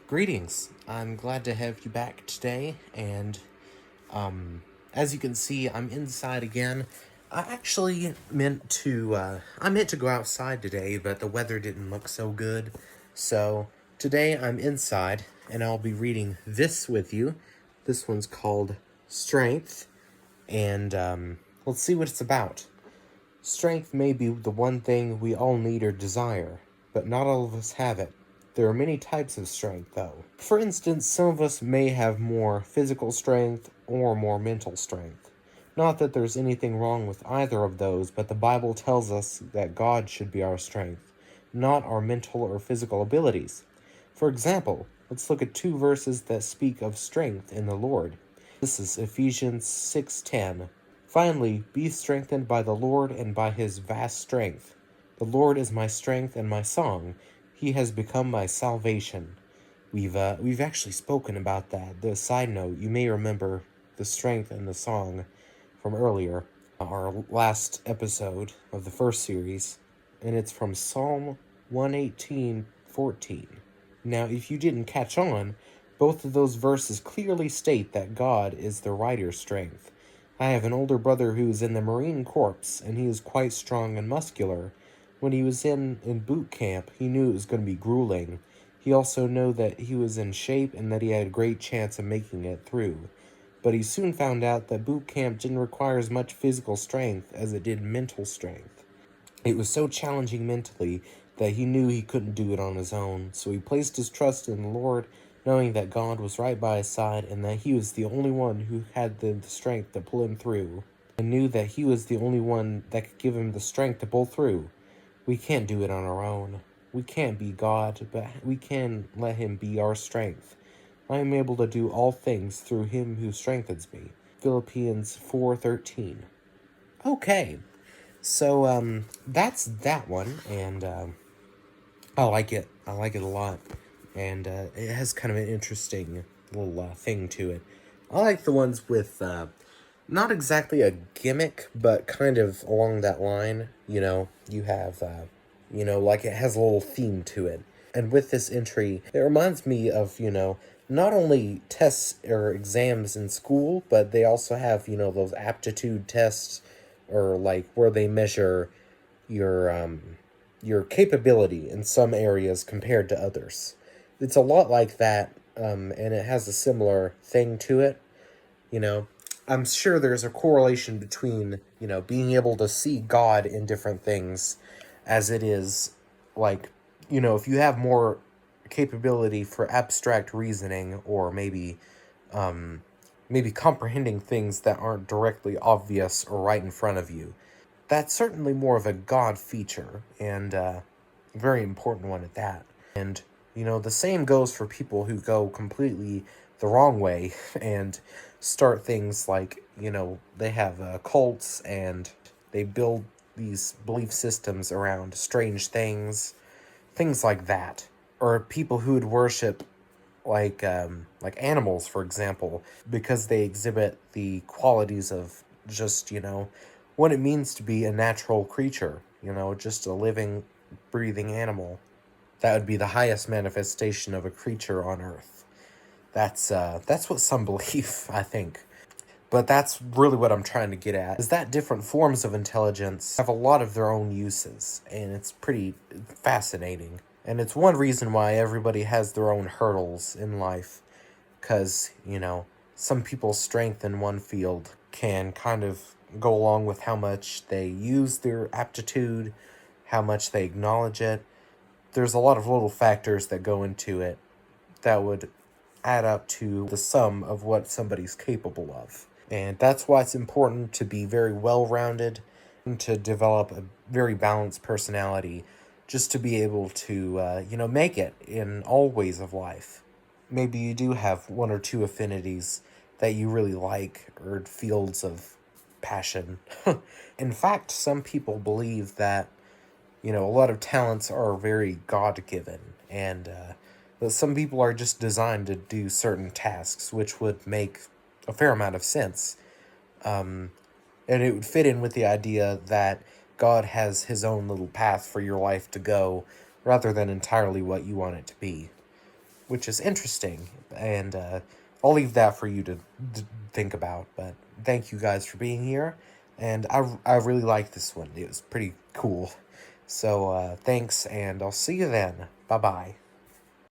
Greetings. I'm glad to have you back today, and as you can see, I'm inside again. I actually meant to go outside today, but the weather didn't look so good. So today I'm inside, and I'll be reading this with you. This one's called Strength, and let's see what it's about. Strength may be the one thing we all need or desire, but not all of us have it. There are many types of strength, though. For instance, some of us may have more physical strength or more mental strength. Not that there's anything wrong with either of those, but the Bible tells us that God should be our strength, not our mental or physical abilities. For example, let's look at two verses that speak of strength in the Lord. This is Ephesians 6:10. Finally, be strengthened by the Lord and by his vast strength. The Lord is my strength and my song. He has become my salvation. We've actually spoken about that. The side note, you may remember the strength and the song from earlier, our last episode of the first series, and it's from Psalm 118:14. Now, if you didn't catch on, both of those verses clearly state that God is the writer's strength. I have an older brother who's in the Marine Corps, and he is quite strong and muscular. When he was in boot camp, he knew it was going to be grueling. He also knew that he was in shape and that he had a great chance of making it through. But he soon found out that boot camp didn't require as much physical strength as it did mental strength. It was so challenging mentally that he knew he couldn't do it on his own, so he placed his trust in the Lord, knowing that God was right by his side and that he was the only one who had the strength to pull him through, and knew that he was the only one that could give him the strength to pull through. We can't do it on our own. We can't be God, but we can let him be our strength. I am able to do all things through him who strengthens me. Philippians 4:13. Okay, so that's that one, and I like it. I like it a lot, and it has kind of an interesting little thing to it. I like the ones with not exactly a gimmick, but kind of along that line. You have like it has a little theme to it. And with this entry, it reminds me of not only tests or exams in school, but they also have those aptitude tests, or like where they measure your your capability in some areas compared to others. It's a lot like that, and it has a similar thing to it. You know, I'm sure there's a correlation between being able to see God in different things, as it is like if you have more capability for abstract reasoning, or maybe comprehending things that aren't directly obvious or right in front of you. That's certainly more of a God feature, and a very important one at that. And, the same goes for people who go completely the wrong way and start things like, they have cults, and they build these belief systems around strange things like that. Or people who would worship like animals, for example, because they exhibit the qualities of just what it means to be a natural creature, just a living, breathing animal. That would be the highest manifestation of a creature on Earth. That's what some believe, I think. But that's really what I'm trying to get at, is that different forms of intelligence have a lot of their own uses, and it's pretty fascinating. And it's one reason why everybody has their own hurdles in life, because, some people's strength in one field can kind of go along with how much they use their aptitude, how much they acknowledge it. There's a lot of little factors that go into it that would add up to the sum of what somebody's capable of. And that's why it's important to be very well-rounded and to develop a very balanced personality, just to be able to, make it in all ways of life. Maybe you do have one or two affinities that you really like, or fields of passion. In fact, some people believe that, a lot of talents are very God-given, and that some people are just designed to do certain tasks, which would make a fair amount of sense. And it would fit in with the idea that God has his own little path for your life to go, rather than entirely what you want it to be. which is interesting, and I'll leave that for you to think about. But thank you guys for being here, and I really like this one. It was pretty cool. So thanks, and I'll see you then. Bye bye.